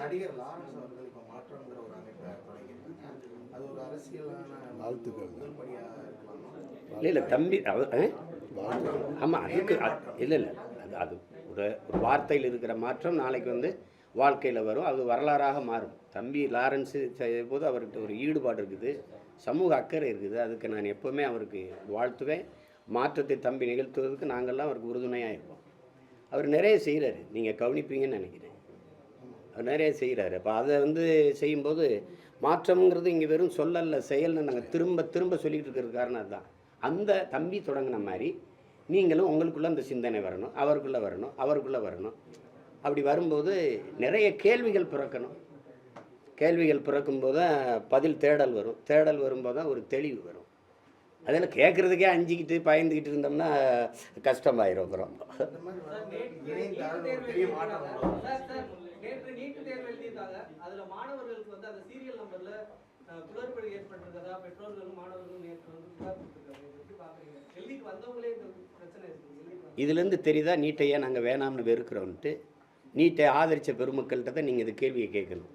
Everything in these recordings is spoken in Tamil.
நடிகர் லாரன்ஸ் அவர்கள் இப்போ மாற்றம்ங்கிற ஒரு அமைப்பை தொடங்கியிருக்காங்க. அது ஒரு அரசியலான வாழ்த்துக்கள் முதல்படியாக இருக்கலாம். இல்லை தம்பி ஆமாம் அதுக்கு இல்லை அது ஒரு வார்த்தையில் இருக்கிற மாற்றம் நாளைக்கு வாழ்க்கையில் வரும், அது வரலாறாக மாறும். தம்பி லாரன்ஸு செய்யும் போது அவர்கிட்ட ஒரு ஈடுபாடு இருக்குது, சமூக அக்கறை இருக்குது. அதுக்கு நான் எப்போவுமே அவருக்கு வாழ்த்துவேன். மாற்றத்தை தம்பி நிகழ்த்துவதற்கு நாங்கள்லாம் அவருக்கு உறுதுணையாக இருப்போம். அவர் நிறைய செய்கிறாரு, நீங்கள் கவனிப்பீங்கன்னு நினைக்கிறேன். அவர் நிறைய செய்கிறாரு. அப்போ அதை செய்யும்போது மாற்றம்ங்கிறது இங்கே வெறும் சொல்லல்ல, செயல்னு நாங்கள் திரும்ப திரும்ப சொல்லிகிட்டு இருக்கிறது காரணம் அதுதான். அந்த தம்பி தொடங்கின மாதிரி நீங்களும் உங்களுக்குள்ளே அந்த சிந்தனை வரணும், அவருக்குள்ளே வரணும், அவருக்குள்ளே வரணும். அப்படி வரும்போது நிறைய கேள்விகள் பிறக்கணும். கேள்விகள் பிறக்கும்போது தான் பதில் தேடல் வரும். தேடல் வரும்போது தான் ஒரு தெளிவு வரும். அதில் கேட்குறதுக்கே அஞ்சிக்கிட்டு பயந்துக்கிட்டு இருந்தோம்னா கஷ்டமாயிரும். அப்புறம் இதுலேருந்து தெரியுதா நீட்டையே நாங்கள் வேணாம்னு வெறுக்கிறோன்ட்டு. நீட்டை ஆதரித்த பெருமக்கள்கிட்ட தான் நீங்கள் இந்த கேள்வியை கேட்கணும்.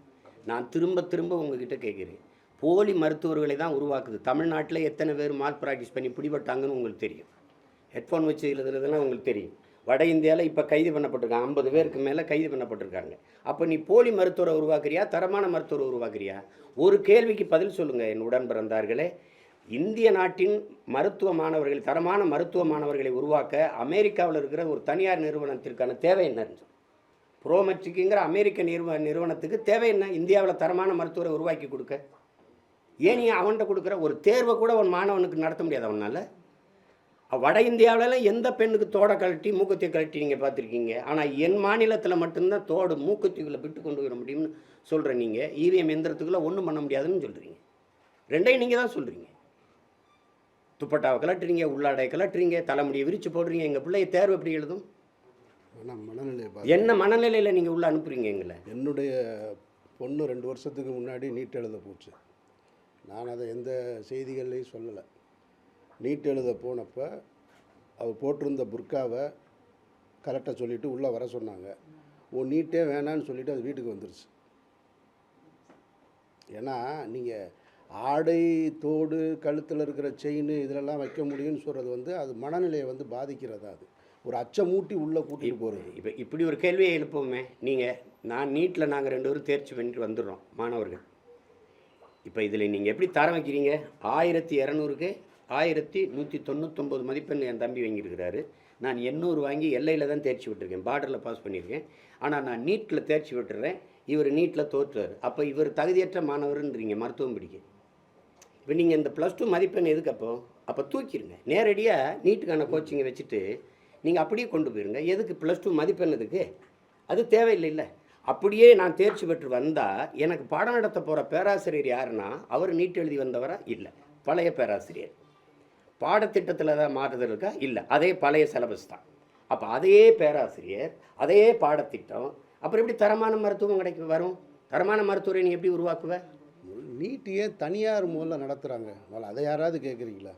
நான் திரும்ப திரும்ப உங்ககிட்ட கேட்குறேன், போலி மருத்துவர்களை தான் உருவாக்குது. தமிழ்நாட்டில் எத்தனை பேர் மால் ப்ராக்டிஸ் பண்ணி பிடிபட்டாங்கன்னு உங்களுக்கு தெரியும். ஹெட்ஃபோன் வச்சு எழுதுறதுலாம் உங்களுக்கு தெரியும். வட இந்தியாவில் இப்போ கைது பண்ணப்பட்டிருக்காங்க, 50 பேருக்கு மேலே கைது பண்ணப்பட்டிருக்காங்க. அப்போ நீ போலி மருத்துவரை உருவாக்குறியா, தரமான மருத்துவரை உருவாக்குறியா? ஒரு கேள்விக்கு பதில் சொல்லுங்கள் என் உடன் பிறந்தார்களே. இந்திய நாட்டின் மருத்துவ மாணவர்கள், தரமான மருத்துவ மாணவர்களை உருவாக்க அமெரிக்காவில் இருக்கிற ஒரு தனியார் நிறுவனத்திற்கான தேவை என்னன்னு ப்ரோமெட்ரிக்குங்கிற அமெரிக்க நிறுவனத்துக்கு தேவை என்ன? இந்தியாவில் தரமான மருத்துவரை உருவாக்கி கொடுக்க. ஏன் நீ அவன்கிட்ட கொடுக்குற? ஒரு தேர்வை கூட ஒரு மாணவனுக்கு நடத்த முடியாது அவனால். வட இந்தியாவிலலாம் எந்த பெண்ணுக்கு தோடை கழட்டி மூக்கத்தை கழட்டி நீங்கள் பார்த்துருக்கீங்க? ஆனால் என் மாநிலத்தில் மட்டும்தான் தோடு மூக்கத்திக்குள்ளே விட்டு கொண்டு வர முடியும்னு சொல்கிற நீங்கள் இவிஎம் எந்திரத்துக்குள்ளே ஒன்றும் பண்ண முடியாதுன்னு சொல்கிறீங்க. ரெண்டையும் நீங்கள் தான் சொல்கிறீங்க. துப்பட்டாவை கலட்டுறீங்க, உள்ளாடை கலட்டுறீங்க, தலைமுடியை விரித்து போடுறீங்க. எங்கள் பிள்ளைய தேர்வு எப்படி எழுதும்? என்ன மனநிலையில் நீங்கள் உள்ளே அனுப்புகிறீங்க எங்களை? என்னுடைய பொண்ணு 2 வருஷத்துக்கு முன்னாடி நீட் எழுத போச்சு. நான் அதை எந்த செய்திகள்லையும் சொல்லலை. நீட் எழுத போனப்போ அவள் போட்டிருந்த புர்காவை கரெக்டாக சொல்லிவிட்டு உள்ளே வர சொன்னாங்க. நீட்டே வேணான்னு சொல்லிவிட்டு அது வீட்டுக்கு வந்துருச்சு. ஏன்னா நீங்கள் ஆடை, தோடு, கழுத்தில் இருக்கிற செயின் இதிலெல்லாம் வைக்க முடியும்னு சொல்கிறது அது மனநிலையை பாதிக்கிறதா? அது ஒரு அச்சமூட்டி உள்ளே கூட்டிகிட்டு போகிறது. இப்போ இப்படி ஒரு கேள்வியை எழுப்போமே. நான் நீட்டில் நாங்கள் 2 பேரும் தேர்ச்சி பண்ணிட்டு வந்துடுறோம் மாணவர்கள். இப்போ இதில் நீங்கள் எப்படி தரம் வைக்கிறீங்க? 1200க்கு 1199 மதிப்பெண் என் தம்பி வாங்கியிருக்கிறாரு. நான் 800 வாங்கி எல்லையில் தான் தேர்ச்சி விட்டுருக்கேன், பார்டரில் பாஸ் பண்ணியிருக்கேன். ஆனால் நான் நீட்டில் தேர்ச்சி விட்டுறேன், இவர் நீட்டில் தோற்றுறாரு. அப்போ இவர் தகுதியற்ற மாணவர்ன்றீங்க மருத்துவம் படிக்க. இப்போ நீங்கள் இந்த +2 மதிப்பெண் எதுக்கு? அப்போ தூக்கிடுங்க. நேரடியாக நீட்டுக்கான கோச்சிங்கை வச்சுட்டு நீங்கள் அப்படியே கொண்டு போயிருங்க. எதுக்கு +2 மதிப்பெண்? எதுக்கு? அது தேவையில்லை. இல்லை அப்படியே நான் தேர்ச்சி பெற்று வந்தால் எனக்கு பாடம் நடத்த போகிற பேராசிரியர் யாருன்னா அவர் நீட் எழுதி வந்தவரா? இல்லை, பழைய பேராசிரியர். பாடத்திட்டத்தில் தான் மாறுதல் இருக்கா? இல்லை, அதே பழைய சிலபஸ் தான். அப்போ அதே பேராசிரியர், அதே பாடத்திட்டம், அப்புறம் எப்படி தரமான மருத்துவம் வரும்? தரமான மருத்துவரை நீ எப்படி உருவாக்குவ? நீட்டையே தனியார் மூலம் நடத்துகிறாங்க. அதை யாராவது கேட்குறீங்களா?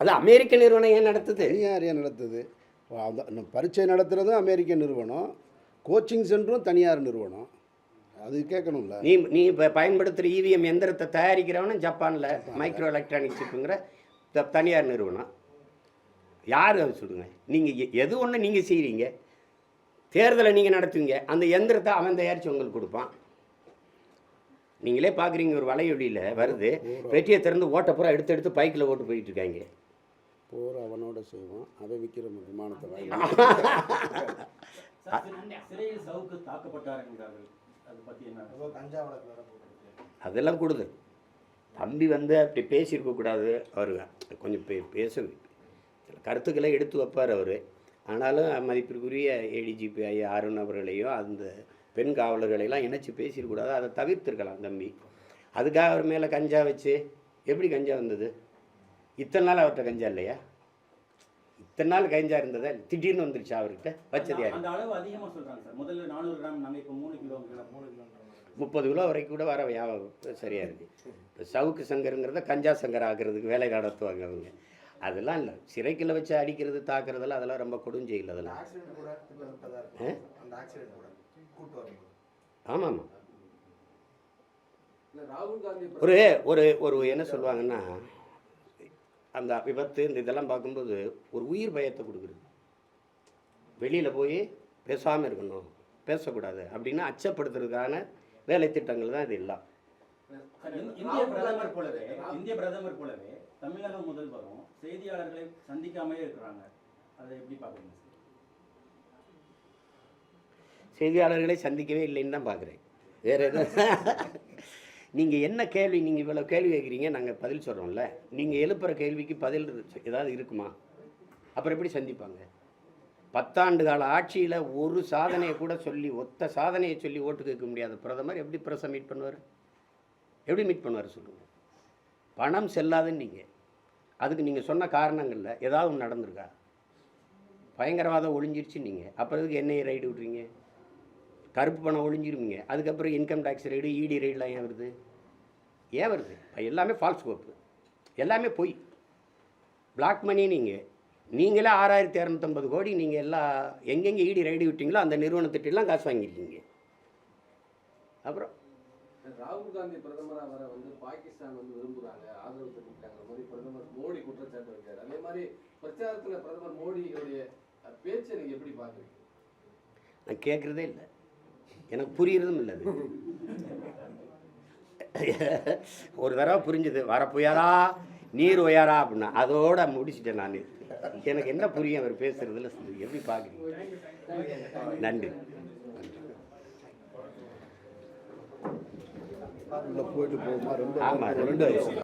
அது அமெரிக்க நிறுவனம் ஏன் நடத்துது? தனியார் ஏன் நடத்துது? பரீட்சை நடத்துகிறதும் அமெரிக்க நிறுவனம், கோச்சிங் சென்டரும் தனியார் நிறுவனம். அது கேட்கணும்ல. நீ இப்போ பயன்படுத்துகிற இவிஎம் எந்திரத்தை தயாரிக்கிறவனும் ஜப்பானில் மைக்ரோ எலக்ட்ரானிக் சிப்புங்கிற தனியார் நிறுவனம். யார் அது சொல்லுங்கள்? நீங்கள் எது ஒன்று நீங்கள் செய்கிறீங்க, தேர்தலை நீங்கள் நடத்துவீங்க, அந்த எந்திரத்தை அவன் தயாரித்து உங்களுக்கு கொடுப்பான். நீங்களே பார்க்குறீங்க, ஒரு வலையொலியில் வருது, வெட்டியை திறந்து ஓட்டப்புறம் எடுத்து பைக்கில் ஓட்டு போயிட்டு இருக்காங்க. போர் அவனோட செய்வோம், அதை விற்கிற விமானத்தை வாங்கி. அதெல்லாம் கொடுது. தம்பி அப்படி பேசியிருக்கக்கூடாது. அவர் கொஞ்சம் பேச சில கருத்துக்களை எடுத்து வைப்பார் அவர். ஆனாலும் மதிப்பிற்குரிய ஏடிஜிபி ஐயா அருண் அவர்களையும் அந்த பெண் காவலர்களையெல்லாம் இணைச்சி பேசியிருக்கூடாது. அதை தவிர்த்திருக்கலாம் தம்பி. அதுக்காக அவர் மேலே கஞ்சா வச்சு எப்படி கஞ்சா வந்தது? இத்தனை நாள் அவர்கிட்ட கஞ்சா இல்லையா? இத்தனை நாள் கஞ்சா இருந்ததா? திடீர்னு வந்துருச்சா அவர்கிட்ட? வச்சது யார்? 30 கிலோ வரைக்கும் கூட வர சரியாக இருக்குது. இப்போ சவுக்கு சங்கருங்கிறத கஞ்சா சங்கர் ஆகிறதுக்கு வேலை நடத்துவாங்க அவங்க. அதெல்லாம் இல்லை, சிறைக்கில் வச்சு அடிக்கிறது, தாக்குறதெல்லாம் அதெல்லாம் ரொம்ப கொடுஞ்செயல். அதெல்லாம் ஆமாம் ஆமாம். ராகுல் காந்தி ஒரு ஒரு ஒரு என்ன சொல்லுவாங்கன்னா, அந்த விபத்து இந்த இதெல்லாம் பார்க்கும்போது ஒரு உயிர் பயத்தை கொடுக்குறது. வெளியில் போய் பேசாமல் இருக்கணும், பேசக்கூடாது அப்படின்னு அச்சப்படுத்துறதுக்கான வேலை திட்டங்கள் தான் இது எல்லாம். இந்திய பிரதமர் போலவே தமிழக முதல்வரும் செய்தியாளர்களை சந்திக்காமலே இருக்கிறாங்க. அதை எப்படி பார்க்குறீங்க? செய்தியாளர்களை சந்திக்கவே இல்லைன்னு தான் பார்க்குறேன். வேறு எதுவும் நீங்கள் என்ன கேள்வி, நீங்கள் இவ்வளோ கேள்வி கேட்குறீங்க, நாங்கள் பதில் சொல்கிறோம்ல. நீங்கள் எழுப்புகிற கேள்விக்கு பதில் ஏதாவது இருக்குமா? அப்புறம் எப்படி சந்திப்பாங்க? 10 ஆண்டு கால ஆட்சியில் ஒரு சாதனையை கூட சொல்லி, ஒத்த சாதனையை சொல்லி ஓட்டு கேட்க முடியாத பிரதமர் எப்படி பிரஸை மீட் பண்ணுவார்? எப்படி மீட் பண்ணுவார் சொல்லுங்கள்? பணம் செல்லாதுன்னு நீங்கள், அதுக்கு நீங்கள் சொன்ன காரணங்களில் ஏதாவது ஒன்று நடந்திருக்கா? பயங்கரவாதம் ஒழிஞ்சிருச்சு நீங்கள், அப்புறம் இதுக்கு என்ஐஏ ரைடு விட்றீங்க? கருப்பு பணம் ஒழிஞ்சிருவீங்க, அதுக்கப்புறம் இன்கம் டேக்ஸ் ரைடு, இடி ரைடெலாம் ஏன் வருது? ஏன் வருது? எல்லாமே ஃபால்ஸ் கோப்பு, எல்லாமே பொய், பிளாக் மணி. நீங்களே 6250 கோடி நீங்கள் எல்லாம் எங்கெங்கே இடி ரைடு விட்டீங்களோ அந்த நிறுவனத்திட்டெல்லாம் காசு வாங்கியிருக்கீங்க. அப்புறம் ராகுல் காந்தி பிரதமராக வர பாகிஸ்தான் விரும்புகிறாங்க, ஆதரவு தெரிவிக்கிறாங்க மாதிரி பிரதமர் மோடி குற்றச்சாட்டு வைக்கிறார். அதே மாதிரி பிரச்சாரத்தில் பிரதமர் மோடியுடைய பேச்சை நீங்கள் எப்படி பார்க்குறீங்க? நான் கேட்குறதே இல்லை, எனக்கு புரியுறதும் இல்லை. அது ஒரு தடவை புரிஞ்சுது, வரப்புயாரா நீர் ஒயாரா அப்படின்னா அதோட முடிச்சுட்டேன் நான். எனக்கு என்ன புரியும் அவர் பேசுறதுல, எப்படி பார்க்குறீங்க? நன்றி. போயிட்டு போகுமா? ரொம்ப ஆமாம், 2 வயசு.